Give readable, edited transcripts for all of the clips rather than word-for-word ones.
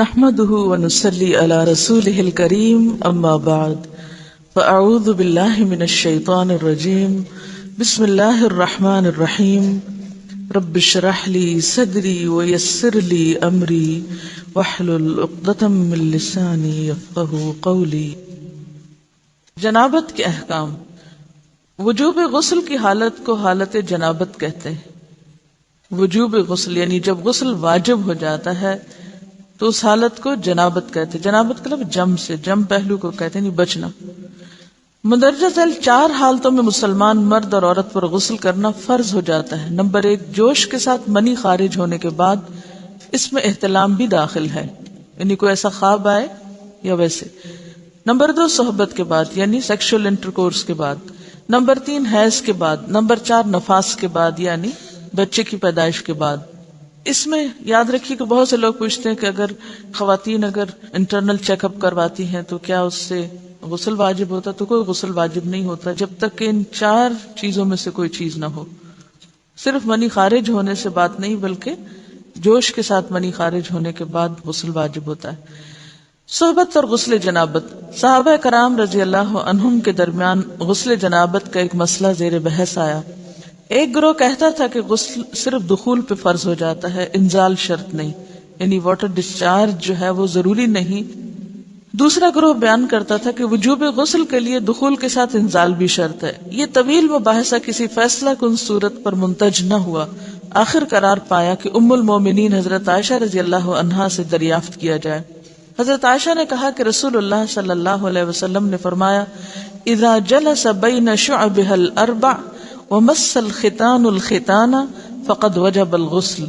نحمده ونصلي على رسوله الكريم اما بعد فاعوذ بالله من الشيطان الرجيم بسم الله الرحمن الرحيم رب اشرح لي صدري ويسر لي امري واحلل عقدة من لساني يفقهوا قولي۔ جنابت کے احکام۔ وجوب غسل کی حالت کو حالت جنابت کہتے ہیں۔ وجوب غسل یعنی جب غسل واجب ہو جاتا ہے تو اس حالت کو جنابت کہتے ہیں۔ جنابت کا لفظ جم سے، جم پہلو کو کہتے ہیں، بچنا۔ مندرجہ ذیل 4 حالتوں میں مسلمان مرد اور عورت پر غسل کرنا فرض ہو جاتا ہے۔ نمبر 1، جوش کے ساتھ منی خارج ہونے کے بعد، اس میں احتلام بھی داخل ہے، یعنی کوئی ایسا خواب آئے یا ویسے۔ نمبر 2، صحبت کے بعد یعنی سیکشل انٹرکورس کے بعد۔ نمبر 3، حیض کے بعد۔ نمبر 4، نفاس کے بعد یعنی بچے کی پیدائش کے بعد۔ اس میں یاد رکھیے کہ بہت سے لوگ پوچھتے ہیں کہ اگر خواتین انٹرنل چیک اپ کرواتی ہیں تو کیا اس سے غسل واجب ہوتا؟ تو کوئی غسل واجب نہیں ہوتا جب تک کہ ان 4 چیزوں میں سے کوئی چیز نہ ہو۔ صرف منی خارج ہونے سے بات نہیں، بلکہ جوش کے ساتھ منی خارج ہونے کے بعد غسل واجب ہوتا ہے۔ صحبت اور غسل جنابت۔ صحابہ کرام رضی اللہ عنہم کے درمیان غسل جنابت کا ایک مسئلہ زیر بحث آیا۔ ایک گروہ کہتا تھا کہ غسل صرف دخول پہ فرض ہو جاتا ہے، انزال شرط نہیں، یعنی واٹر ڈسچارج جو ہے وہ ضروری نہیں۔ دوسرا گروہ بیان کرتا تھا کہ وجوب غسل کے لیے دخول کے ساتھ انزال بھی شرط ہے۔ یہ طویل مباحثہ کسی فیصلہ کن صورت پر منتج نہ ہوا۔ آخر قرار پایا کہ ام المومنین حضرت عائشہ رضی اللہ عنہا سے دریافت کیا جائے۔ حضرت عائشہ نے کہا کہ رسول اللہ صلی اللہ علیہ وسلم نے فرمایا، اذا جلس بین شعبها الاربع ومس الختان الختان فقد وجب الغسل۔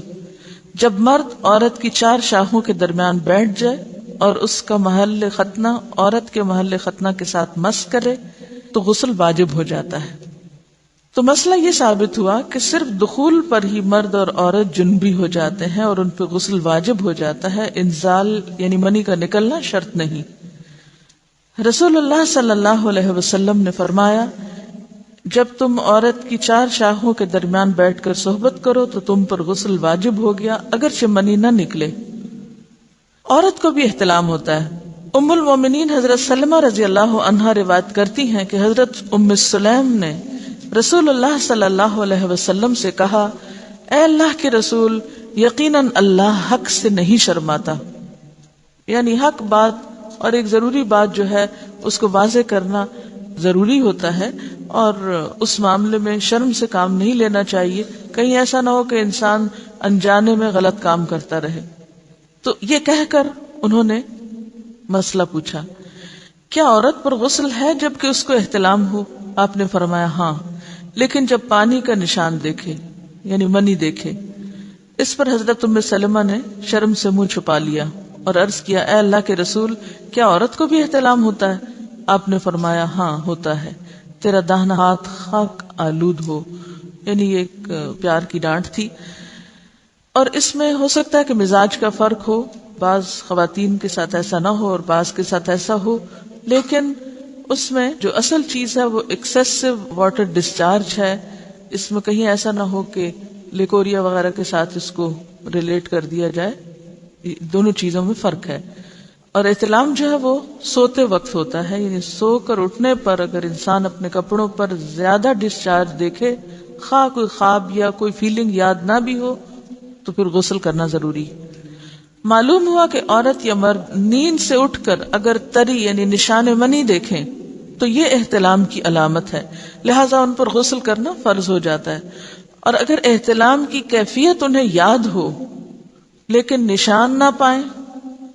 جب مرد عورت کی 4 شاخوں کے درمیان بیٹھ جائے اور اس کا محل ختنہ عورت کے محل ختنہ کے ساتھ مس کرے تو غسل واجب ہو جاتا ہے۔ تو مسئلہ یہ ثابت ہوا کہ صرف دخول پر ہی مرد اور عورت جنبی ہو جاتے ہیں اور ان پہ غسل واجب ہو جاتا ہے، انزال یعنی منی کا نکلنا شرط نہیں۔ رسول اللہ صلی اللہ علیہ وسلم نے فرمایا، جب تم عورت کی 4 شاخوں کے درمیان بیٹھ کر صحبت کرو تو تم پر غسل واجب ہو گیا، اگرچہ منی نہ نکلے۔ عورت کو بھی احتلام ہوتا ہے۔ ام المومنین حضرت سلمہ رضی اللہ عنہا روایت کرتی ہیں کہ حضرت ام سلیم نے رسول اللہ صلی اللہ علیہ وسلم سے کہا، اے اللہ کے رسول، یقیناً اللہ حق سے نہیں شرماتا، یعنی حق بات اور ایک ضروری بات جو ہے اس کو واضح کرنا ضروری ہوتا ہے، اور اس معاملے میں شرم سے کام نہیں لینا چاہیے، کہیں ایسا نہ ہو کہ انسان انجانے میں غلط کام کرتا رہے۔ تو یہ کہہ کر انہوں نے مسئلہ پوچھا، کیا عورت پر غسل ہے جبکہ اس کو احتلام ہو؟ آپ نے فرمایا ہاں، لیکن جب پانی کا نشان دیکھے یعنی منی دیکھے۔ اس پر حضرت ام سلمہ نے شرم سے منہ چھپا لیا اور عرض کیا، اے اللہ کے رسول، کیا عورت کو بھی احتلام ہوتا ہے؟ آپ نے فرمایا ہاں ہوتا ہے، تیرا داہنا ہاتھ خاک آلود ہو، یعنی یہ ایک پیار کی ڈانٹ تھی۔ اور اس میں ہو سکتا ہے کہ مزاج کا فرق ہو، بعض خواتین کے ساتھ ایسا نہ ہو اور بعض کے ساتھ ایسا ہو، لیکن اس میں جو اصل چیز ہے وہ ایکسیسو واٹر ڈسچارج ہے۔ اس میں کہیں ایسا نہ ہو کہ لیکوریا وغیرہ کے ساتھ اس کو ریلیٹ کر دیا جائے، دونوں چیزوں میں فرق ہے۔ اور احتلام جو ہے وہ سوتے وقت ہوتا ہے، یعنی سو کر اٹھنے پر اگر انسان اپنے کپڑوں پر زیادہ ڈسچارج دیکھے، خواہ کوئی خواب یا کوئی فیلنگ یاد نہ بھی ہو، تو پھر غسل کرنا ضروری۔ معلوم ہوا کہ عورت یا مرد نیند سے اٹھ کر اگر تری یعنی نشان منی دیکھیں تو یہ احتلام کی علامت ہے، لہذا ان پر غسل کرنا فرض ہو جاتا ہے۔ اور اگر احتلام کی کیفیت انہیں یاد ہو لیکن نشان نہ پائیں،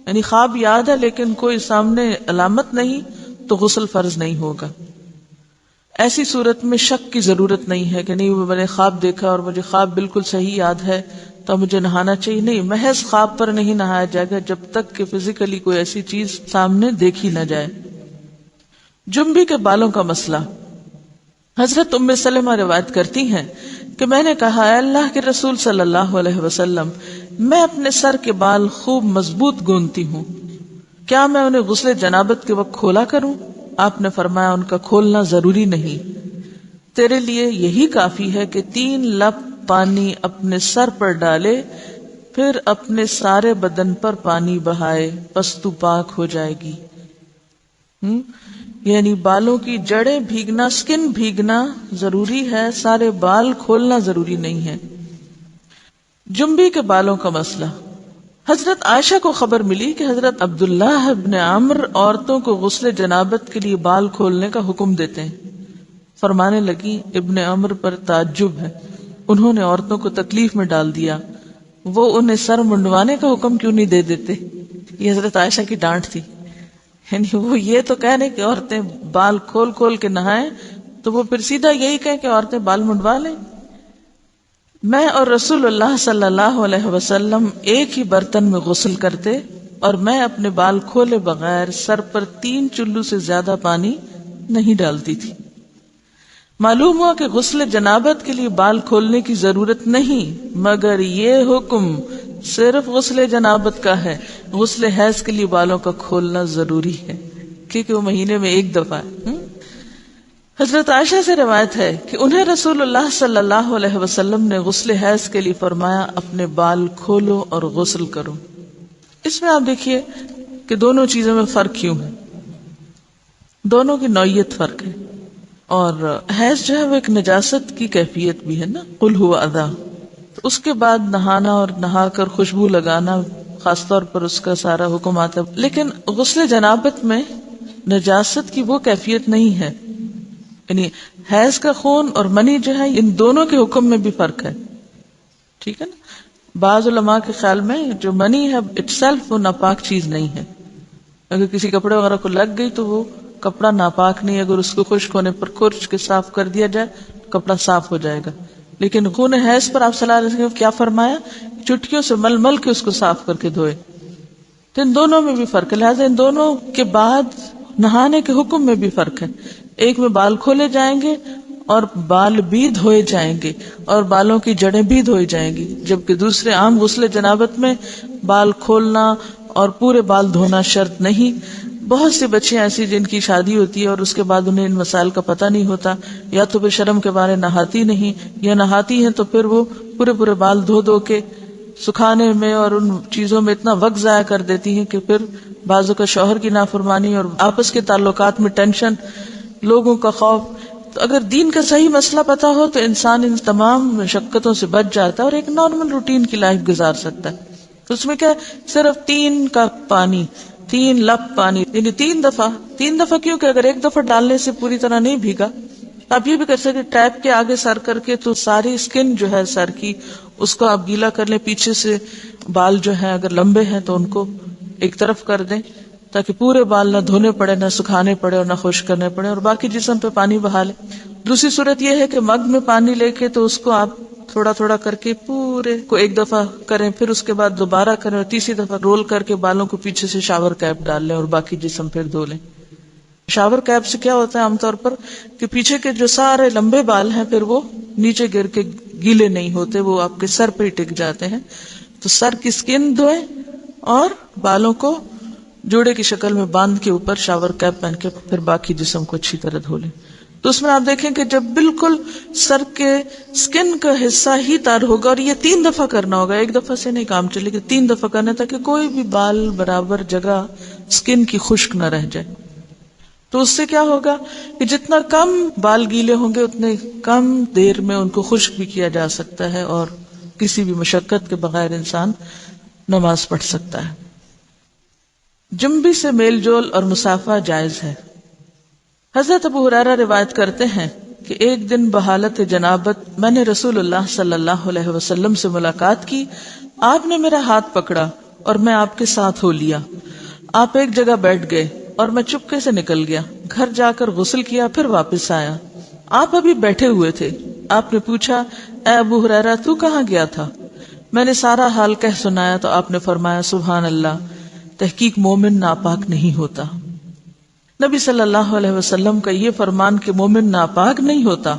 یعنی خواب یاد ہے لیکن کوئی سامنے علامت نہیں، تو غسل فرض نہیں ہوگا۔ ایسی صورت میں شک کی ضرورت نہیں ہے کہ نہیں میں نے خواب دیکھا اور مجھے خواب بالکل صحیح یاد ہے تو مجھے نہانا چاہیے، نہیں، محض خواب پر نہیں نہایا جائے گا جب تک کہ فزیکلی کوئی ایسی چیز سامنے دیکھی نہ جائے۔ جنبی کے بالوں کا مسئلہ۔ حضرت ام سلمہ روایت کرتی ہیں کہ میں نے کہا، اے اللہ کے رسول صلی اللہ علیہ وسلم، میں اپنے سر کے بال خوب مضبوط گوندتی ہوں، کیا میں انہیں غسل جنابت کے وقت کھولا کروں؟ آپ نے فرمایا، ان کا کھولنا ضروری نہیں، تیرے لیے یہی کافی ہے کہ 3 لپ پانی اپنے سر پر ڈالے پھر اپنے سارے بدن پر پانی بہائے پس تو پاک ہو جائے گی. یعنی بالوں کی جڑیں بھیگنا، سکن بھیگنا ضروری ہے، سارے بال کھولنا ضروری نہیں ہے. جنبی کے بالوں کا مسئلہ. حضرت عائشہ کو خبر ملی کہ حضرت عبداللہ ابن عمرو عورتوں کو غسل جنابت کے لیے بال کھولنے کا حکم دیتے ہیں. فرمانے لگی ابن عمرو پر تعجب ہے، انہوں نے عورتوں کو تکلیف میں ڈال دیا، وہ انہیں سر منڈوانے کا حکم کیوں نہیں دے دیتے؟ یہ حضرت عائشہ کی ڈانٹ تھی. یعنی وہ یہ تو کہہ رہے کہ عورتیں بال کھول کھول کے نہائیں، تو وہ پھر سیدھا یہی کہیں کہ عورتیں بال منڈوا لیں. میں اور رسول اللہ صلی اللہ علیہ وسلم ایک ہی برتن میں غسل کرتے اور میں اپنے بال کھولے بغیر سر پر 3 چلو سے زیادہ پانی نہیں ڈالتی تھی. معلوم ہوا کہ غسل جنابت کے لیے بال کھولنے کی ضرورت نہیں، مگر یہ حکم صرف غسل جنابت کا ہے. غسل حیض کے لیے بالوں کا کھولنا ضروری ہے کیونکہ وہ مہینے میں ایک دفعہ ہے. حضرت عائشہ سے روایت ہے کہ انہیں رسول اللہ صلی اللہ علیہ وسلم نے غسل حیض کے لیے فرمایا اپنے بال کھولو اور غسل کرو. اس میں آپ دیکھیے کہ دونوں چیزوں میں فرق کیوں ہے، دونوں کی نوعیت فرق ہے. اور حیض جو ہے وہ ایک نجاست کی کیفیت بھی ہے نا، قل ہو اذی، اس کے بعد نہانا اور نہا کر خوشبو لگانا خاص طور پر اس کا سارا حکم آتا ہے. لیکن غسل جنابت میں نجاست کی وہ کیفیت نہیں ہے. یعنی حیض کا خون اور منی جو ہے ان دونوں کے حکم میں بھی فرق ہے. ٹھیک ہے نا. بعض علماء کے خیال میں جو منی ہے اٹ سیلف وہ ناپاک چیز نہیں ہے. اگر کسی کپڑے وغیرہ کو لگ گئی تو وہ کپڑا ناپاک نہیں، اگر اس کو خشک ہونے پر کھرچ کے صاف کر دیا جائے کپڑا صاف ہو جائے گا. لیکن خون حیض پر آپ صلی اللہ علیہ وسلم کیا فرمایا؟ چٹکیوں سے مل مل کے اس کو صاف کر کے دھوئے. تو ان دونوں میں بھی فرق ہے. لہٰذا ان دونوں کے بعد نہانے کے حکم میں بھی فرق ہے. ایک میں بال کھولے جائیں گے اور بال بھی دھوئے جائیں گے اور بالوں کی جڑیں بھی دھوئی جائیں گی، جبکہ دوسرے عام غسل جنابت میں بال کھولنا اور پورے بال دھونا شرط نہیں. بہت سی بچیاں ایسی جن کی شادی ہوتی ہے اور اس کے بعد انہیں ان مسائل کا پتہ نہیں ہوتا، یا تو پھر شرم کے بارے نہاتی نہیں، یا نہاتی ہیں تو پھر وہ پورے بال دھو دھو کے سکھانے میں اور ان چیزوں میں اتنا وقت ضائع کر دیتی ہیں کہ پھر بعضوں کا شوہر کی نافرمانی اور آپس کے تعلقات میں ٹینشن، لوگوں کا خوف. تو اگر دین کا صحیح مسئلہ پتا ہو تو انسان ان تمام مشقتوں سے بچ جاتا ہے اور ایک نارمل روٹین کی لائف گزار سکتا ہے. تو اس میں کیا صرف 3 کپ پانی، 3 لپ پانی، یعنی 3 دفعہ کیوں کہ اگر ایک دفعہ ڈالنے سے پوری طرح نہیں بھیگا، آپ یہ بھی کر سکتے ٹیپ کے آگے سر کر کے تو ساری اسکن جو ہے سر کی اس کو آپ گیلا کر لیں. پیچھے سے بال جو ہیں اگر لمبے ہیں تو ان کو ایک طرف کر دیں تاکہ پورے بال نہ دھونے پڑے، نہ سکھانے پڑے اور نہ خشک کرنے پڑے، اور باقی جسم پہ پانی بہا لیں. دوسری صورت یہ ہے کہ مگ میں پانی لے کے تو اس کو آپ تھوڑا تھوڑا کر کے پورے کو ایک دفعہ کریں، پھر اس کے بعد دوبارہ کریں اور تیسری دفعہ رول کر کے بالوں کو پیچھے سے شاور کیپ ڈال لیں اور باقی جسم پھر دھو لیں. شاور کیپ سے کیا ہوتا ہے عام طور پر کہ پیچھے کے جو سارے لمبے بال ہیں پھر وہ نیچے گر کے گیلے نہیں ہوتے، وہ آپ کے سر پہ ہی ٹک جاتے ہیں. تو سر کی سکن دھوئیں اور بالوں کو جوڑے کی شکل میں باندھ کے اوپر شاور کیپ پہن کے پھر باقی جسم کو اچھی طرح دھو لیں. تو اس میں آپ دیکھیں کہ جب بالکل سر کے سکن کا حصہ ہی تر ہوگا، اور یہ 3 دفعہ کرنا ہوگا، ایک دفعہ سے نہیں کام چلے گا، 3 دفعہ کرنا تاکہ کوئی بھی بال برابر جگہ سکن کی خشک نہ رہ جائے. تو اس سے کیا ہوگا کہ جتنا کم بال گیلے ہوں گے اتنے کم دیر میں ان کو خشک بھی کیا جا سکتا ہے اور کسی بھی مشقت کے بغیر انسان نماز پڑھ سکتا ہے. جنبی سے میل جول اور مسافہ جائز ہے. حضرت ابو ہریرہ روایت کرتے ہیں کہ ایک دن بحالت جنابت میں نے رسول اللہ صلی اللہ علیہ وسلم سے ملاقات کی. آپ نے میرا ہاتھ پکڑا اور میں آپ کے ساتھ ہو لیا. آپ ایک جگہ بیٹھ گئے اور میں چپکے سے نکل گیا. گھر جا کر غسل کیا، پھر واپس آیا. آپ ابھی بیٹھے ہوئے تھے. آپ نے پوچھا اے ابو ہریرہ تو کہاں گیا تھا؟ میں نے سارا حال کہہ سنایا تو آپ نے فرمایا سبحان اللہ، تحقیق مومن ناپاک نہیں ہوتا. نبی صلی اللہ علیہ وسلم کا یہ فرمان کہ مومن ناپاک نہیں ہوتا،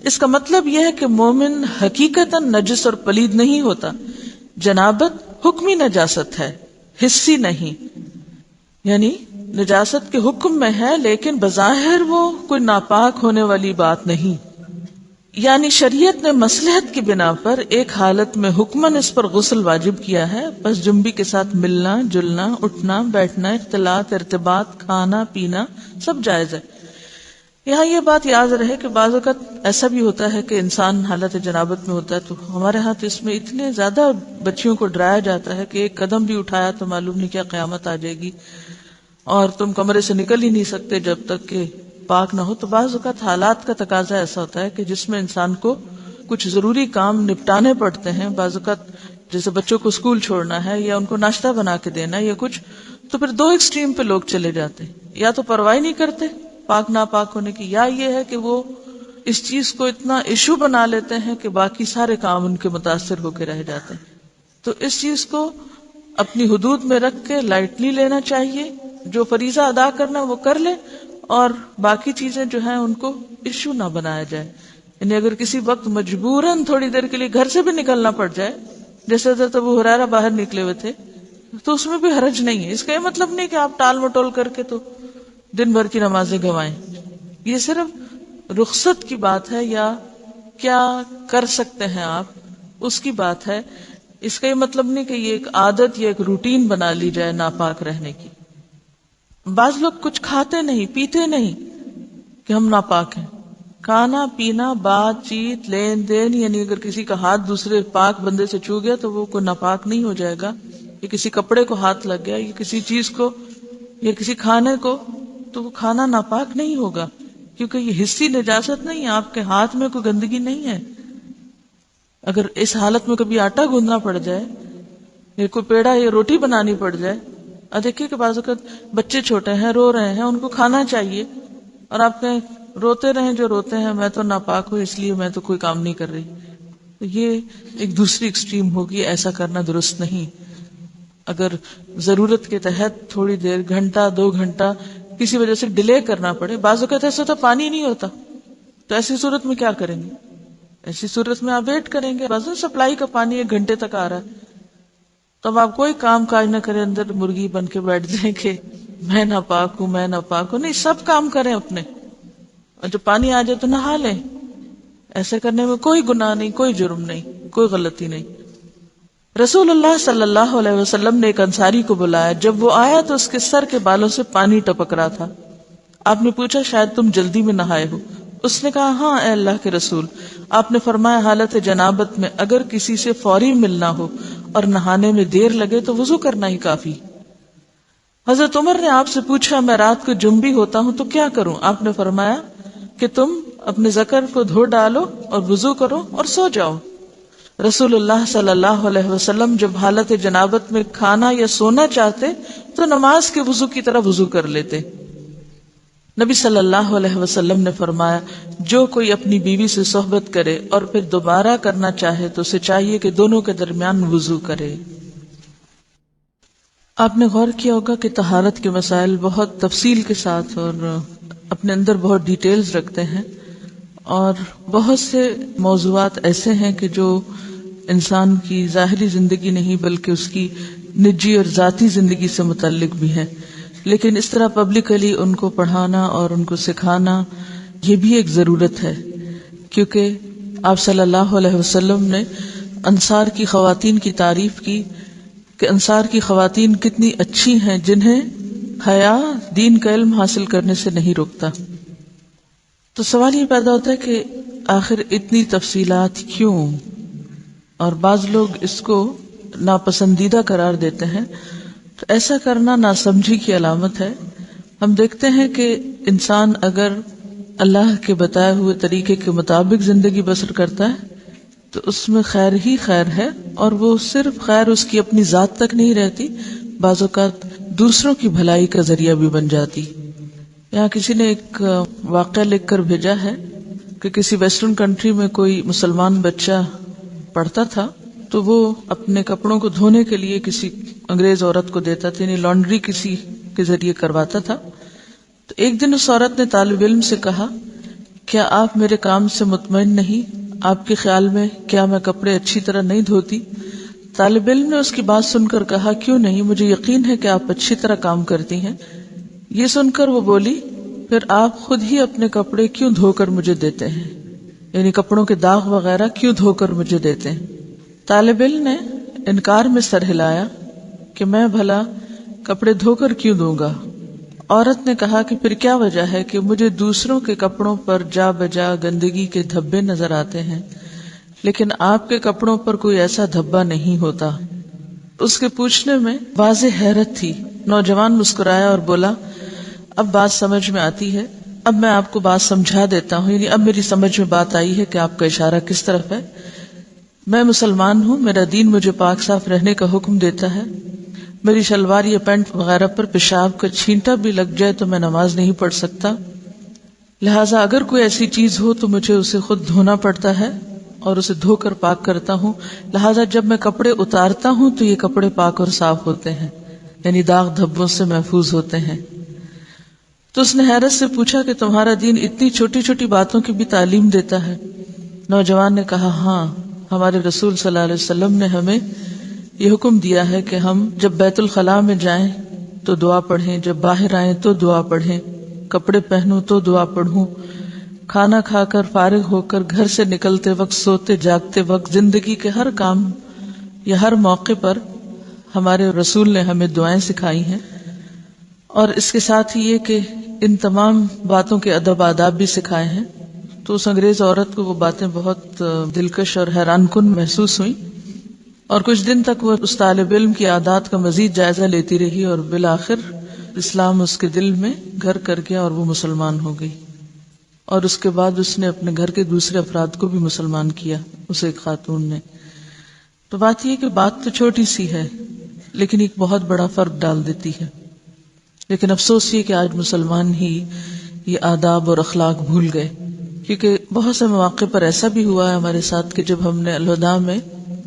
اس کا مطلب یہ ہے کہ مومن حقیقتاً نجس اور پلید نہیں ہوتا. جنابت حکمی نجاست ہے، حسی نہیں. یعنی نجاست کے حکم میں ہے لیکن بظاہر وہ کوئی ناپاک ہونے والی بات نہیں. یعنی شریعت نے مصلحت کی بنا پر ایک حالت میں حکماً اس پر غسل واجب کیا ہے، بس جنبی کے ساتھ ملنا جلنا اٹھنا بیٹھنا اختلاط ارتباط کھانا پینا سب جائز ہے۔ یہاں یہ بات یاد رہے کہ بعض اوقات ایسا بھی ہوتا ہے کہ انسان حالت جنابت میں ہوتا ہے، تو ہمارے ہاتھ اس میں اتنے زیادہ بچیوں کو ڈرایا جاتا ہے کہ ایک قدم بھی اٹھایا تو معلوم نہیں کیا قیامت آ جائے گی اور تم کمرے سے نکل ہی نہیں سکتے جب تک کہ پاک نہ ہو۔ تو بعض اوقات حالات کا تقاضا ایسا ہوتا ہے کہ جس میں انسان کو کچھ ضروری کام نپٹانے پڑتے ہیں، بعض اوقات جیسے بچوں کو اسکول چھوڑنا ہے یا ان کو ناشتہ بنا کے دینا یا کچھ، تو پھر دو ایکسٹریم پہ لوگ چلے جاتے ہیں، یا تو پرواہ نہیں کرتے پاک ناپاک ہونے کی، یا یہ ہے کہ وہ اس چیز کو اتنا ایشو بنا لیتے ہیں کہ باقی سارے کام ان کے متاثر ہو کے رہ جاتے ہیں۔ تو اس چیز کو اپنی حدود میں رکھ کے لائٹلی لینا چاہیے، جو فریضہ ادا کرنا وہ کر لے اور باقی چیزیں جو ہیں ان کو ایشو نہ بنایا جائے۔ یعنی اگر کسی وقت مجبوراً تھوڑی دیر کے لیے گھر سے بھی نکلنا پڑ جائے، جیسے حضرت ابو ہریرہ باہر نکلے ہوئے تھے، تو اس میں بھی حرج نہیں ہے۔ اس کا یہ مطلب نہیں کہ آپ ٹال مٹول کر کے تو دن بھر کی نمازیں گنوائیں، یہ صرف رخصت کی بات ہے یا کیا کر سکتے ہیں آپ اس کی بات ہے۔ اس کا یہ مطلب نہیں کہ یہ ایک عادت یا ایک روٹین بنا لی جائے ناپاک رہنے کی۔ بعض لوگ کچھ کھاتے نہیں پیتے نہیں کہ ہم ناپاک ہیں، کھانا پینا بات چیت لین دین، یعنی اگر کسی کا ہاتھ دوسرے پاک بندے سے چھو گیا تو وہ کوئی ناپاک نہیں ہو جائے گا، یا کسی کپڑے کو ہاتھ لگ گیا یا کسی چیز کو یا کسی کھانے کو، تو وہ کھانا ناپاک نہیں ہوگا، کیونکہ یہ حصی نجاست نہیں ہے، آپ کے ہاتھ میں کوئی گندگی نہیں ہے۔ اگر اس حالت میں کبھی آٹا گوندنا پڑ جائے یا کوئی پیڑا یا روٹی بنانی پڑ جائے، اور دیکھیے کہ بعض اوقات بچے چھوٹے ہیں رو رہے ہیں، ان کو کھانا چاہیے اور آپ کہیں روتے رہیں جو روتے ہیں، میں تو ناپاک ہوں اس لیے میں تو کوئی کام نہیں کر رہی، تو یہ ایک دوسری ایکسٹریم ہوگی، ایسا کرنا درست نہیں۔ اگر ضرورت کے تحت تھوڑی دیر گھنٹہ 2 گھنٹہ کسی وجہ سے ڈیلے کرنا پڑے، بعض اوقات ایسا ہوتا پانی نہیں ہوتا، تو ایسی صورت میں کیا کریں گے؟ ایسی صورت میں آپ ویٹ کریں گے، بعض سپلائی کا پانی 1 گھنٹے تک آ رہا ہے، تب آپ کوئی کام کاج نہ کریں، اندر مرغی بن کے بیٹھ جائیں کہ میں ناپاک ہوں میں ناپاک ہوں، نہیں، سب کام کریں اپنے، اور جب پانی آ جائے تو نہا لیں۔ ایسے کرنے میں کوئی گناہ نہیں، کوئی جرم نہیں، کوئی غلطی نہیں۔ رسول اللہ صلی اللہ علیہ وسلم نے ایک انصاری کو بلایا، جب وہ آیا تو اس کے سر کے بالوں سے پانی ٹپک رہا تھا۔ آپ نے پوچھا شاید تم جلدی میں نہائے ہو؟ اس نے کہا ہاں اے اللہ کے رسول۔ آپ نے فرمایا حالت جنابت میں اگر کسی سے فوری ملنا ہو اور نہانے میں دیر لگے تو وضو کرنا ہی کافی۔ حضرت عمر نے آپ سے پوچھا میں رات کو جنبی ہوتا ہوں تو کیا کروں؟ آپ نے فرمایا کہ تم اپنے ذکر کو دھو ڈالو اور وضو کرو اور سو جاؤ۔ رسول اللہ صلی اللہ علیہ وسلم جب حالت جنابت میں کھانا یا سونا چاہتے تو نماز کے وضو کی طرح وضو کر لیتے۔ نبی صلی اللہ علیہ وسلم نے فرمایا جو کوئی اپنی بیوی سے صحبت کرے اور پھر دوبارہ کرنا چاہے تو اسے چاہیے کہ دونوں کے درمیان وضو کرے۔ آپ نے غور کیا ہوگا کہ طہارت کے مسائل بہت تفصیل کے ساتھ اور اپنے اندر بہت ڈیٹیلز رکھتے ہیں، اور بہت سے موضوعات ایسے ہیں کہ جو انسان کی ظاہری زندگی نہیں بلکہ اس کی نجی اور ذاتی زندگی سے متعلق بھی ہے، لیکن اس طرح پبلکلی ان کو پڑھانا اور ان کو سکھانا یہ بھی ایک ضرورت ہے، کیونکہ آپ صلی اللہ علیہ وسلم نے انصار کی خواتین کی تعریف کی کہ انصار کی خواتین کتنی اچھی ہیں جنہیں حیا دین کا علم حاصل کرنے سے نہیں روکتا۔ تو سوال یہ پیدا ہوتا ہے کہ آخر اتنی تفصیلات کیوں؟ اور بعض لوگ اس کو ناپسندیدہ قرار دیتے ہیں، تو ایسا کرنا ناسمجھی کی علامت ہے۔ ہم دیکھتے ہیں کہ انسان اگر اللہ کے بتائے ہوئے طریقے کے مطابق زندگی بسر کرتا ہے تو اس میں خیر ہی خیر ہے، اور وہ صرف خیر اس کی اپنی ذات تک نہیں رہتی، بعض اوقات دوسروں کی بھلائی کا ذریعہ بھی بن جاتی۔ یہاں کسی نے ایک واقعہ لکھ کر بھیجا ہے کہ کسی ویسٹرن کنٹری میں کوئی مسلمان بچہ پڑھتا تھا، تو وہ اپنے کپڑوں کو دھونے کے لیے کسی انگریز عورت کو دیتا تھا، یعنی لانڈری کسی کے ذریعے کرواتا تھا۔ تو ایک دن اس عورت نے طالب علم سے کہا کیا آپ میرے کام سے مطمئن نہیں؟ آپ کے خیال میں کیا میں کپڑے اچھی طرح نہیں دھوتی؟ طالب علم نے اس کی بات سن کر کہا کیوں نہیں، مجھے یقین ہے کہ آپ اچھی طرح کام کرتی ہیں۔ یہ سن کر وہ بولی پھر آپ خود ہی اپنے کپڑے کیوں دھو کر مجھے دیتے ہیں؟ یعنی کپڑوں کے داغ وغیرہ کیوں دھو کر مجھے دیتے ہیں؟ طالب علم نے انکار میں سر ہلایا کہ میں بھلا کپڑے دھو کر کیوں دوں گا؟ عورت نے کہا کہ پھر کیا وجہ ہے کہ مجھے دوسروں کے کپڑوں پر جا بجا گندگی کے دھبے نظر آتے ہیں لیکن آپ کے کپڑوں پر کوئی ایسا دھبا نہیں ہوتا۔ اس کے پوچھنے میں واضح حیرت تھی۔ نوجوان مسکرایا اور بولا، اب بات سمجھ میں آتی ہے، اب میں آپ کو بات سمجھا دیتا ہوں، یعنی اب میری سمجھ میں بات آئی ہے کہ آپ کا اشارہ کس طرف ہے۔ میں مسلمان ہوں، میرا دین مجھے پاک صاف رہنے کا حکم دیتا ہے۔ میری شلوار یا پینٹ وغیرہ پر پیشاب کا چھینٹا بھی لگ جائے تو میں نماز نہیں پڑھ سکتا، لہٰذا اگر کوئی ایسی چیز ہو تو مجھے اسے خود دھونا پڑتا ہے اور اسے دھو کر پاک کرتا ہوں، لہٰذا جب میں کپڑے اتارتا ہوں تو یہ کپڑے پاک اور صاف ہوتے ہیں، یعنی داغ دھبوں سے محفوظ ہوتے ہیں۔ تو اس نے حیرت سے پوچھا کہ تمہارا دین اتنی چھوٹی چھوٹی باتوں کی بھی تعلیم دیتا ہے؟ نوجوان نے کہا، ہاں، ہمارے رسول صلی اللہ علیہ وسلم نے ہمیں یہ حکم دیا ہے کہ ہم جب بیت الخلاء میں جائیں تو دعا پڑھیں، جب باہر آئیں تو دعا پڑھیں، کپڑے پہنوں تو دعا پڑھوں، کھانا کھا کر فارغ ہو کر گھر سے نکلتے وقت، سوتے جاگتے وقت، زندگی کے ہر کام یا ہر موقع پر ہمارے رسول نے ہمیں دعائیں سکھائی ہیں، اور اس کے ساتھ ہی یہ کہ ان تمام باتوں کے ادب آداب بھی سکھائے ہیں۔ تو اس انگریز عورت کو وہ باتیں بہت دلکش اور حیران کن محسوس ہوئیں، اور کچھ دن تک وہ اس طالب علم کی عادات کا مزید جائزہ لیتی رہی، اور بالآخر اسلام اس کے دل میں گھر کر گیا اور وہ مسلمان ہو گئی، اور اس کے بعد اس نے اپنے گھر کے دوسرے افراد کو بھی مسلمان کیا، اسے ایک خاتون نے۔ تو بات یہ کہ بات تو چھوٹی سی ہے لیکن ایک بہت بڑا فرق ڈال دیتی ہے۔ لیکن افسوس یہ کہ آج مسلمان ہی یہ آداب اور اخلاق بھول گئے، کیونکہ بہت سے مواقع پر ایسا بھی ہوا ہے ہمارے ساتھ کہ جب ہم نے الوداع میں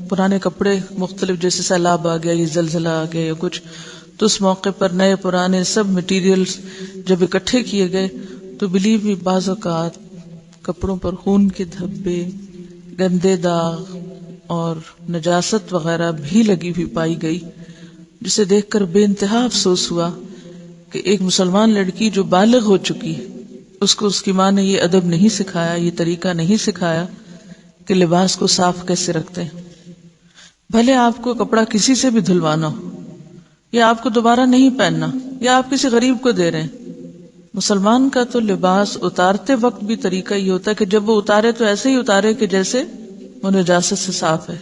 پرانے کپڑے مختلف، جیسے سیلاب آ گیا یا زلزلہ آ گیا یا کچھ، تو اس موقع پر نئے پرانے سب مٹیریلز جب اکٹھے کیے گئے تو بلیو بھی بعض اوقات کپڑوں پر خون کے دھبے، گندے داغ اور نجاست وغیرہ بھی لگی ہوئی پائی گئی، جسے دیکھ کر بے انتہا افسوس ہوا کہ ایک مسلمان لڑکی جو بالغ ہو چکی ہے، اس کو اس کی ماں نے یہ ادب نہیں سکھایا، یہ طریقہ نہیں سکھایا کہ لباس کو صاف کیسے رکھتے ہیں۔ بھلے آپ کو کپڑا کسی سے بھی دھلوانا ہو، یا آپ کو دوبارہ نہیں پہننا، یا آپ کسی غریب کو دے رہے ہیں، مسلمان کا تو لباس اتارتے وقت بھی طریقہ یہ ہوتا ہے کہ جب وہ اتارے تو ایسے ہی اتارے کہ جیسے وہ نجاست سے صاف ہے۔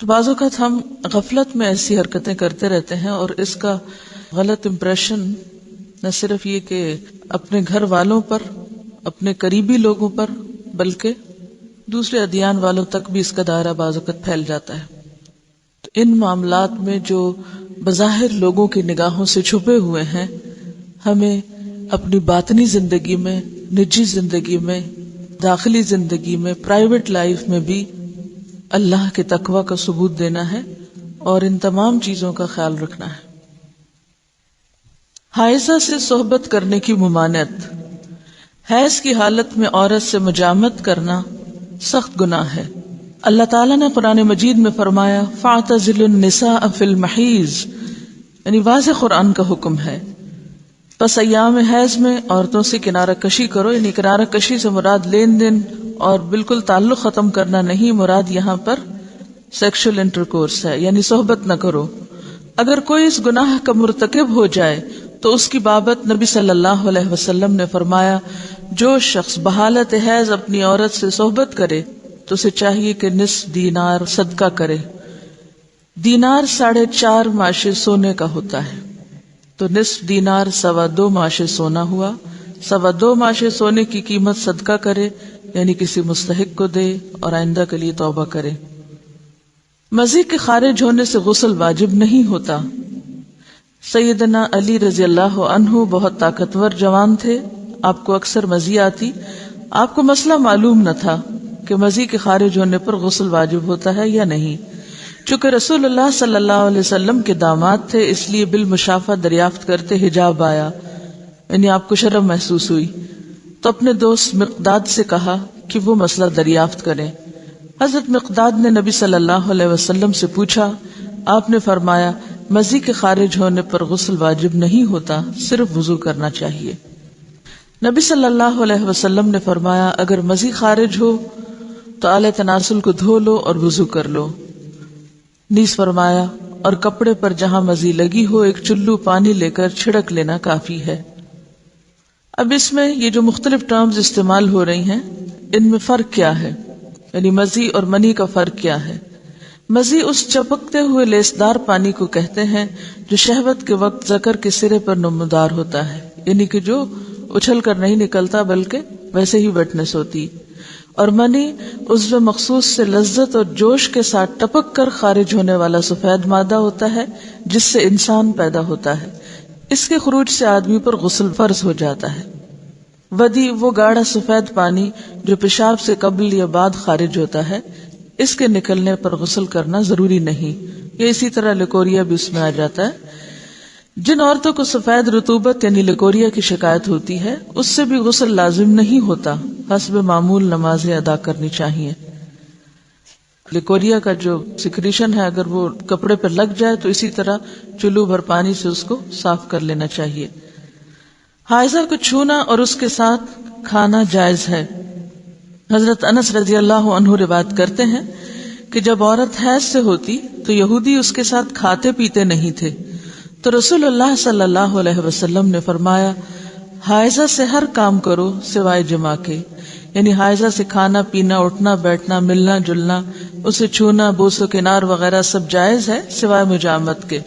تو بعض اوقات ہم غفلت میں ایسی حرکتیں کرتے رہتے ہیں، اور اس کا غلط امپریشن نہ صرف یہ کہ اپنے گھر والوں پر، اپنے قریبی لوگوں پر، بلکہ دوسرے ادیان والوں تک بھی اس کا دائرہ بعض اوقات پھیل جاتا ہے۔ تو ان معاملات میں جو بظاہر لوگوں کی نگاہوں سے چھپے ہوئے ہیں، ہمیں اپنی باطنی زندگی میں، نجی زندگی میں، داخلی زندگی میں، پرائیویٹ لائف میں بھی اللہ کے تقوی کا ثبوت دینا ہے اور ان تمام چیزوں کا خیال رکھنا ہے۔ حائضہ سے صحبت کرنے کی ممانعت۔ حیض کی حالت میں عورت سے مجامت کرنا سخت گناہ ہے۔ اللہ تعالیٰ نے قرآن مجید میں فرمایا فَاعْتَزِلُوا النِّسَاءَ فِي الْمَحِيضِ، یعنی واضح قرآن کا حکم ہے، پس ایام حیض میں عورتوں سے کنارہ کشی کرو۔ یعنی کنارہ کشی سے مراد لین دین اور بالکل تعلق ختم کرنا نہیں، مراد یہاں پر سیکشل انٹرکورس ہے، یعنی صحبت نہ کرو۔ اگر کوئی اس گناہ کا مرتکب ہو جائے تو اس کی بابت نبی صلی اللہ علیہ وسلم نے فرمایا، جو شخص بحالت حیض اپنی عورت سے صحبت کرے تو اسے چاہیے کہ نصف دینار صدقہ کرے۔ دینار 4.5 ماشے سونے کا ہوتا ہے، تو نصف دینار 2.25 ماشے سونا ہوا۔ 2.25 ماشے سونے کی قیمت صدقہ کرے، یعنی کسی مستحق کو دے اور آئندہ کے لیے توبہ کرے۔ مزی کے خارج ہونے سے غسل واجب نہیں ہوتا۔ سیدنا علی رضی اللہ عنہ بہت طاقتور جوان تھے، آپ کو اکثر مزی آتی، آپ کو مسئلہ معلوم نہ تھا کہ مزی کے خارج ہونے پر غسل واجب ہوتا ہے یا نہیں۔ چونکہ رسول اللہ صلی اللہ علیہ وسلم کے داماد تھے، اس لیے بالمشافہ دریافت کرتے حجاب آیا، یعنی آپ کو شرم محسوس ہوئی، تو اپنے دوست مقداد سے کہا کہ وہ مسئلہ دریافت کریں۔ حضرت مقداد نے نبی صلی اللہ علیہ وسلم سے پوچھا، آپ نے فرمایا مزی کے خارج ہونے پر غسل واجب نہیں ہوتا، صرف وضو کرنا چاہیے۔ نبی صلی اللہ علیہ وسلم نے فرمایا اگر مزی خارج ہو تو آلہ تناسل کو دھو لو اور وضو کر لو. نیز فرمایا اور کپڑے پر جہاں مزی لگی ہو ایک چلو پانی لے کر چھڑک لینا کافی ہے. اب اس میں یہ جو مختلف ٹرمز استعمال ہو رہی ہیں ان میں فرق کیا ہے، یعنی مزی اور منی کا فرق کیا ہے؟ مزی اس چپکتے ہوئے لیسدار پانی کو کہتے ہیں جو شہوت کے وقت ذکر کے سرے پر نمودار ہوتا ہے، یعنی کہ جو اچھل کر نہیں نکلتا بلکہ ویسے ہی ویٹنس ہوتی. اور منی عضو مخصوص سے لذت اور جوش کے ساتھ ٹپک کر خارج ہونے والا سفید مادہ ہوتا ہے جس سے انسان پیدا ہوتا ہے. اس کے خروج سے آدمی پر غسل فرض ہو جاتا ہے. ودی وہ گاڑھا سفید پانی جو پیشاب سے قبل یا بعد خارج ہوتا ہے، اس کے نکلنے پر غسل کرنا ضروری نہیں. یا اسی طرح لیکوریا بھی اس میں آ جاتا ہے. جن عورتوں کو سفید رطوبت یعنی لیکوریا کی شکایت ہوتی ہے اس سے بھی غسل لازم نہیں ہوتا، حسب معمول نمازیں ادا کرنی چاہیے. لیکوریا کا جو سیکریشن ہے اگر وہ کپڑے پر لگ جائے تو اسی طرح چلو بھر پانی سے اس کو صاف کر لینا چاہیے. حائضہ کو چھونا اور اس کے ساتھ کھانا جائز ہے. حضرت انس رضی اللہ عنہ روایت کرتے ہیں کہ جب عورت حیض سے ہوتی تو یہودی اس کے ساتھ کھاتے پیتے نہیں تھے، تو رسول اللہ صلی اللہ علیہ وسلم نے فرمایا حائضہ سے ہر کام کرو سوائے جماع کے، یعنی حائضہ سے کھانا پینا، اٹھنا بیٹھنا، ملنا جلنا، اسے چھونا، بوس و کنار وغیرہ سب جائز ہے سوائے مجامت کے.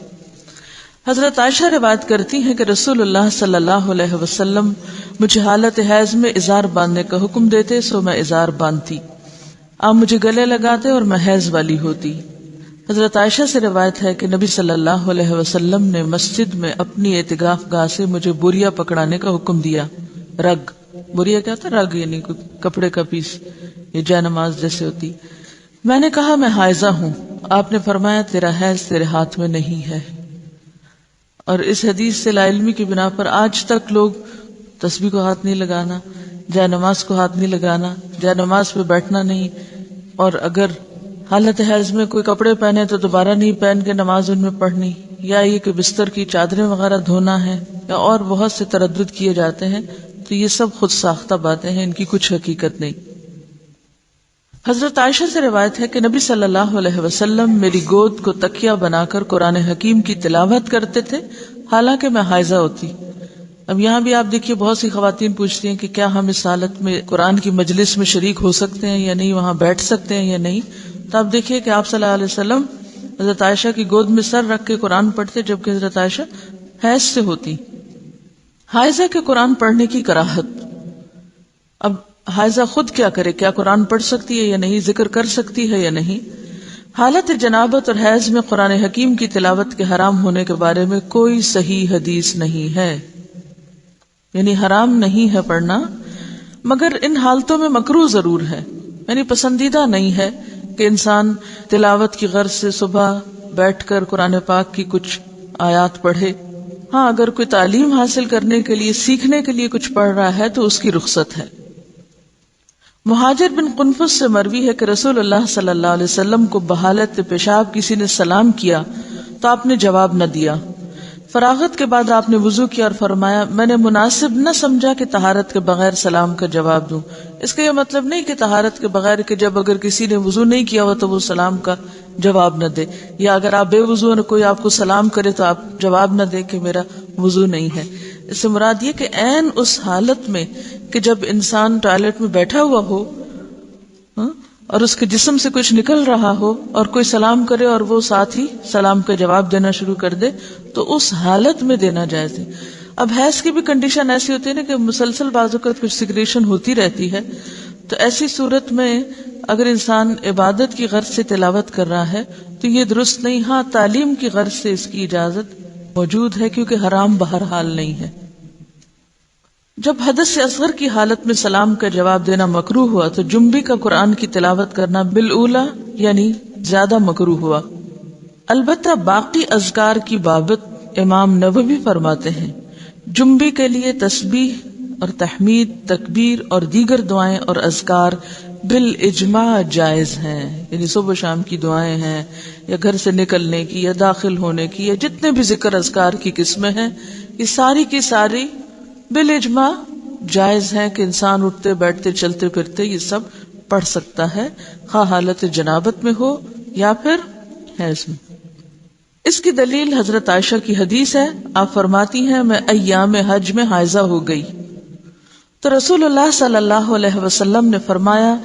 حضرت عائشہ روایت کرتی ہیں کہ رسول اللہ صلی اللہ علیہ وسلم مجھے حالت حیض میں ازار باندھنے کا حکم دیتے سو میں ازار باندھتی. آپ مجھے گلے لگاتے اور میں حیض والی ہوتی. حضرت عائشہ سے روایت ہے کہ نبی صلی اللہ علیہ وسلم نے مسجد میں اپنی اعتکاف گاہ سے مجھے بوریا پکڑانے کا حکم دیا. رگ، بوریا کیا تھا؟ رگ یعنی کپڑے کا پیس، یہ جے نماز جیسے ہوتی. میں نے کہا میں حائضہ ہوں. آپ نے فرمایا تیرا حیض تیرے ہاتھ میں نہیں ہے. اور اس حدیث سے لا علمی کی بنا پر آج تک لوگ تسبیح کو ہاتھ نہیں لگانا، جے نماز کو ہاتھ نہیں لگانا، جے نماز پہ بیٹھنا نہیں، اور اگر حالت حیض میں کوئی کپڑے پہنے تو دوبارہ نہیں پہن کے نماز ان میں پڑھنی، یا یہ کہ بستر کی چادریں وغیرہ دھونا ہے، یا اور بہت سے تردد کیے جاتے ہیں. تو یہ سب خود ساختہ باتیں ہیں، ان کی کچھ حقیقت نہیں. حضرت عائشہ سے روایت ہے کہ نبی صلی اللہ علیہ وسلم میری گود کو تکیہ بنا کر قرآن حکیم کی تلاوت کرتے تھے حالانکہ میں حائضہ ہوتی. اب یہاں بھی آپ دیکھیے بہت سی خواتین پوچھتی ہیں کہ کیا ہم اس حالت میں قرآن کی مجلس میں شریک ہو سکتے ہیں یا نہیں، وہاں بیٹھ سکتے ہیں یا نہیں. تو آپ دیکھیے کہ آپ صلی اللہ علیہ وسلم حضرت عائشہ کی گود میں سر رکھ کے قرآن پڑھتے جبکہ حضرت عائشہ حیض سے ہوتی. حائضہ کے قرآن پڑھنے کی کراہت. اب حائضہ خود کیا کرے؟ کیا قرآن پڑھ سکتی ہے یا نہیں، ذکر کر سکتی ہے یا نہیں؟ حالت جنابت اور حیض میں قرآن حکیم کی تلاوت کے حرام ہونے کے بارے میں کوئی صحیح حدیث نہیں ہے، یعنی حرام نہیں ہے پڑھنا، مگر ان حالتوں میں مکروہ ضرور ہے، یعنی پسندیدہ نہیں ہے کہ انسان تلاوت کی غرض سے صبح بیٹھ کر قرآن پاک کی کچھ آیات پڑھے. ہاں اگر کوئی تعلیم حاصل کرنے کے لیے، سیکھنے کے لیے کچھ پڑھ رہا ہے تو اس کی رخصت ہے. مہاجر بن قنفس سے مروی ہے کہ رسول اللہ صلی اللہ علیہ وسلم کو بحالت پیشاب کسی نے سلام کیا تو آپ نے جواب نہ دیا. فراغت کے بعد آپ نے وضو کیا اور فرمایا میں نے مناسب نہ سمجھا کہ طہارت کے بغیر سلام کا جواب دوں. اس کا یہ مطلب نہیں کہ طہارت کے بغیر کہ جب اگر کسی نے وضو نہیں کیا ہو تو وہ سلام کا جواب نہ دے، یا اگر آپ بے وضو اور کوئی آپ کو سلام کرے تو آپ جواب نہ دے کہ میرا وضو نہیں ہے. اس سے مراد یہ کہ عین اس حالت میں کہ جب انسان ٹوائلٹ میں بیٹھا ہوا ہو اور اس کے جسم سے کچھ نکل رہا ہو اور کوئی سلام کرے اور وہ ساتھ ہی سلام کا جواب دینا شروع کر دے تو اس حالت میں دینا جائز ہے. اب حیض کی بھی کنڈیشن ایسی ہوتی ہے نا کہ مسلسل بعض اوقات کچھ سیکریشن ہوتی رہتی ہے، تو ایسی صورت میں اگر انسان عبادت کی غرض سے تلاوت کر رہا ہے تو یہ درست نہیں. ہاں تعلیم کی غرض سے اس کی اجازت موجود ہے کیونکہ حرام بہرحال نہیں ہے. جب حدث اصغر کی حالت میں سلام کا جواب دینا مکروہ ہوا تو جنبی کا قرآن کی تلاوت کرنا بالاولی یعنی زیادہ مکروہ ہوا. البتہ باقی اذکار کی بابت امام نووی فرماتے ہیں جنبی کے لیے تسبیح اور تحمید، تکبیر اور دیگر دعائیں اور اذکار بالاجماع جائز ہیں، یعنی صبح شام کی دعائیں ہیں یا گھر سے نکلنے کی یا داخل ہونے کی یا جتنے بھی ذکر اذکار کی قسمیں ہیں، یہ ساری کی ساری بالاجماع جائز ہیں کہ انسان اٹھتے بیٹھتے چلتے پھرتے یہ سب پڑھ سکتا ہے، خواہ حالت جنابت میں ہو یا پھر حیض میں۔ اس کی دلیل حضرت عائشہ کی حدیث ہے، آپ فرماتی ہیں میں ایام حج میں حائضہ ہو گئی تو رسول اللہ صلی اللہ علیہ وسلم نے فرمایا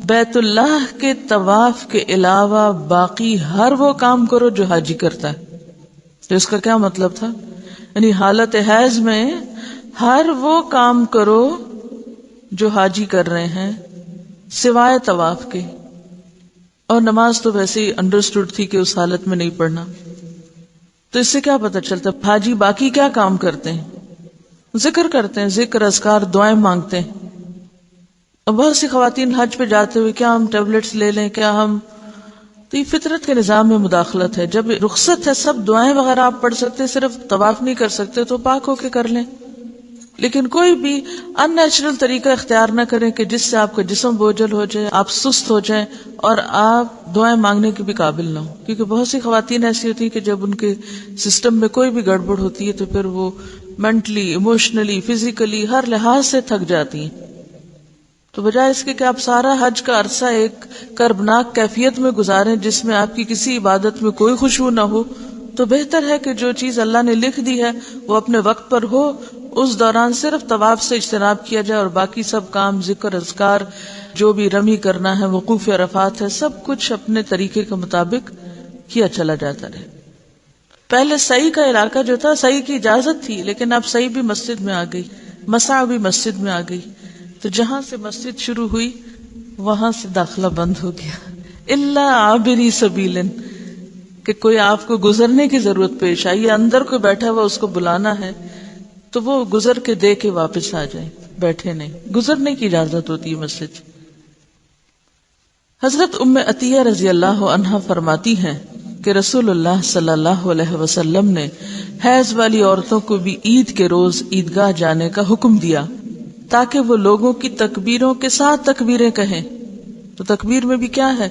بیت اللہ کے طواف کے علاوہ باقی ہر وہ کام کرو جو حاجی کرتا ہے۔ تو اس کا کیا مطلب تھا؟ یعنی حالت حیض میں ہر وہ کام کرو جو حاجی کر رہے ہیں سوائے طواف کے، اور نماز تو ویسے ہی انڈرسٹوڈ تھی کہ اس حالت میں نہیں پڑھنا۔ تو اس سے کیا پتہ چلتا ہے حاجی باقی کیا کام کرتے ہیں؟ ذکر کرتے ہیں، ذکر اذکار دعائیں مانگتے ہیں۔ اور بہت سی خواتین حج پہ جاتے ہوئے کیا ہم ٹیبلٹس لے لیں، کیا ہم، تو یہ فطرت کے نظام میں مداخلت ہے۔ جب رخصت ہے سب دعائیں وغیرہ آپ پڑھ سکتے، صرف طواف نہیں کر سکتے تو پاک ہو کے کر لیں، لیکن کوئی بھی ان نیچرل طریقہ اختیار نہ کریں کہ جس سے آپ کا جسم بوجھل ہو جائے، آپ سست ہو جائیں اور آپ دعائیں مانگنے کے بھی قابل نہ ہوں۔ کیونکہ بہت سی خواتین ایسی ہوتی ہیں کہ جب ان کے سسٹم میں کوئی بھی گڑبڑ ہوتی ہے تو پھر وہ مینٹلی، ایموشنلی، فزیکلی ہر لحاظ سے تھک جاتی ہیں۔ تو بجائے اس کے کہ آپ سارا حج کا عرصہ ایک کربناک کیفیت میں گزاریں جس میں آپ کی کسی عبادت میں کوئی خشوع نہ ہو، تو بہتر ہے کہ جو چیز اللہ نے لکھ دی ہے وہ اپنے وقت پر ہو، اس دوران صرف طواف سے اجتناب کیا جائے اور باقی سب کام، ذکر اذکار، جو بھی رمی کرنا ہے، وقوف عرفات ہے، سب کچھ اپنے طریقے کے مطابق کیا چلا جاتا رہے۔ پہلے سعی کا علاقہ جو تھا، سعی کی اجازت تھی، لیکن اب سعی بھی مسجد میں آ گئی، مسعی بھی مسجد میں آ گئی، تو جہاں سے مسجد شروع ہوئی وہاں سے داخلہ بند ہو گیا، الا عابری سبیل، کہ کوئی آپ کو گزرنے کی ضرورت پیش آئی یا اندر کوئی بیٹھا ہوا اس کو بلانا ہے تو وہ گزر کے دے کے واپس آ جائے، بیٹھے نہیں، گزرنے کی اجازت ہوتی ہے مسجد۔ حضرت ام عطیہ رضی اللہ عنہا فرماتی ہیں کہ رسول اللہ صلی اللہ علیہ وسلم نے حیض والی عورتوں کو بھی عید کے روز عیدگاہ جانے کا حکم دیا تاکہ وہ لوگوں کی تکبیروں کے ساتھ تکبیریں کہیں۔ تو تکبیر میں بھی کیا ہے؟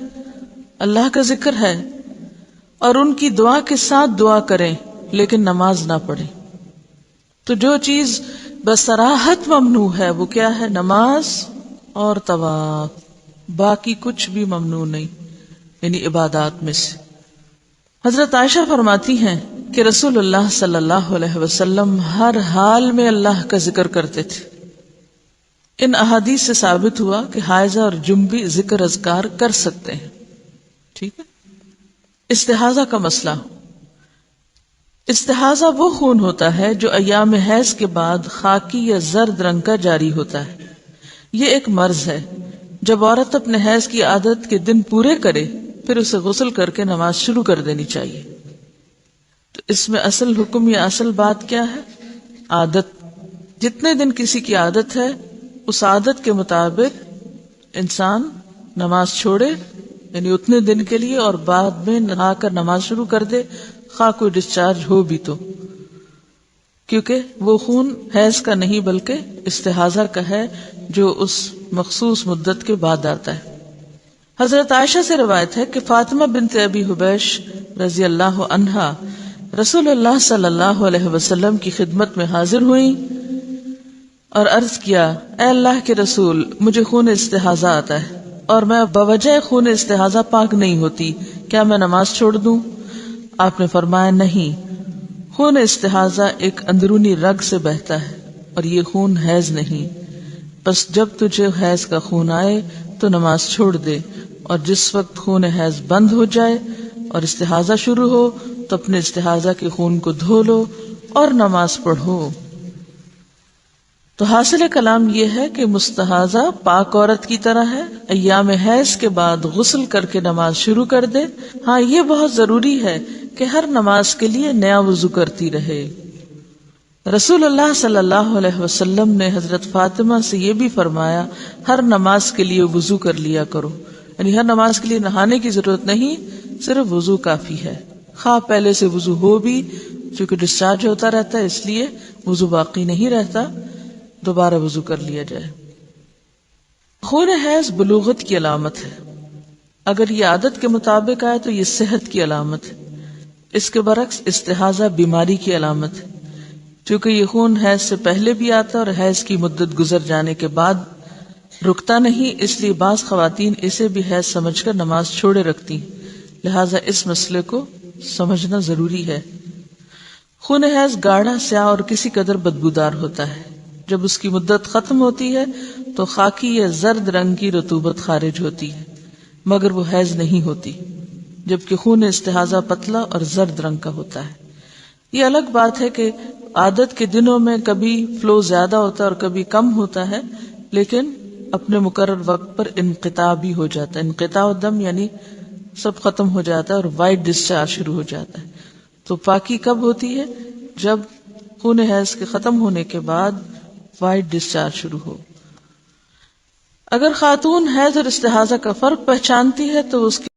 اللہ کا ذکر ہے، اور ان کی دعا کے ساتھ دعا کریں لیکن نماز نہ پڑھیں۔ تو جو چیز بصراحت ممنوع ہے وہ کیا ہے؟ نماز اور طواف، باقی کچھ بھی ممنوع نہیں، یعنی عبادات میں سے۔ حضرت عائشہ فرماتی ہیں کہ رسول اللہ صلی اللہ علیہ وسلم ہر حال میں اللہ کا ذکر کرتے تھے۔ ان احادیث سے ثابت ہوا کہ حائضہ اور جنبی ذکر اذکار کر سکتے ہیں، ٹھیک ہے۔ استحاضہ کا مسئلہ، استحاضہ وہ خون ہوتا ہے جو ایام حیض کے بعد خاکی یا زرد رنگ کا جاری ہوتا ہے۔ یہ ایک مرض ہے۔ جب عورت اپنے حیض کی عادت کے دن پورے کرے پھر اسے غسل کر کے نماز شروع کر دینی چاہیے۔ تو اس میں اصل حکم یا اصل بات کیا ہے؟ عادت۔ جتنے دن کسی کی عادت ہے اس عادت کے مطابق انسان نماز چھوڑے، یعنی اتنے دن کے لیے، اور بعد میں نہا کر نماز شروع کر دے، خواہ کوئی ڈسچارج ہو بھی تو، کیونکہ وہ خون حیض کا نہیں بلکہ استحاضہ کا ہے جو اس مخصوص مدت کے بعد آتا ہے۔ حضرت عائشہ سے روایت ہے کہ فاطمہ بنت ابی حبیش رضی اللہ عنہا رسول اللہ صلی اللہ علیہ وسلم کی خدمت میں حاضر ہوئیں اور عرض کیا، اے اللہ کے رسول، مجھے خون استحاضہ آتا ہے اور میں بوجہ خون استحاضہ پاک نہیں ہوتی، کیا میں نماز چھوڑ دوں؟ آپ نے فرمایا، نہیں، خون استحاضہ ایک اندرونی رگ سے بہتا ہے اور یہ خون حیض نہیں، بس جب تجھے حیض کا خون آئے تو نماز چھوڑ دے، اور جس وقت خون حیض بند ہو جائے اور استحاضہ شروع ہو تو اپنے استحاضہ کے خون کو دھو لو اور نماز پڑھو۔ تو حاصل کلام یہ ہے کہ مستحاضہ پاک عورت کی طرح ہے، ایام حیض کے بعد غسل کر کے نماز شروع کر دے۔ ہاں، یہ بہت ضروری ہے کہ ہر نماز کے لیے نیا وضو کرتی رہے۔ رسول اللہ صلی اللہ علیہ وسلم نے حضرت فاطمہ سے یہ بھی فرمایا، ہر نماز کے لیے وضو کر لیا کرو، یعنی ہر نماز کے لیے نہانے کی ضرورت نہیں، صرف وضو کافی ہے۔ خواہ پہلے سے وضو ہو بھی، چونکہ ڈسچارج ہوتا رہتا ہے اس لیے وضو باقی نہیں رہتا، دوبارہ وضو کر لیا جائے۔ خون حیض بلوغت کی علامت ہے، اگر یہ عادت کے مطابق آئے تو یہ صحت کی علامت ہے۔ اس کے برعکس استحاضہ بیماری کی علامت ہے، چونکہ یہ خون حیض سے پہلے بھی آتا ہے اور حیض کی مدت گزر جانے کے بعد رکتا نہیں، اس لیے بعض خواتین اسے بھی حیض سمجھ کر نماز چھوڑے رکھتی ہیں، لہٰذا اس مسئلے کو سمجھنا ضروری ہے۔ خون حیض گاڑھا، سیاہ اور کسی قدر بدبودار ہوتا ہے۔ جب اس کی مدت ختم ہوتی ہے تو خاکی یا زرد رنگ کی رطوبت خارج ہوتی ہے، مگر وہ حیض نہیں ہوتی، جبکہ خون استحاضہ پتلا اور زرد رنگ کا ہوتا ہے۔ یہ الگ بات ہے کہ عادت کے دنوں میں کبھی فلو زیادہ ہوتا ہے اور کبھی کم ہوتا ہے، لیکن اپنے مقرر وقت پر انقطاع بھی ہو جاتا ہے۔ انقطاع الدم یعنی سب ختم ہو جاتا ہے اور وائٹ ڈسچارج شروع ہو جاتا ہے۔ تو پاکی کب ہوتی ہے؟ جب خون حیض کے ختم ہونے کے بعد وائٹ ڈسچارج شروع ہو۔ اگر خاتون حیض اور استحاضہ کا فرق پہچانتی ہے تو اس کی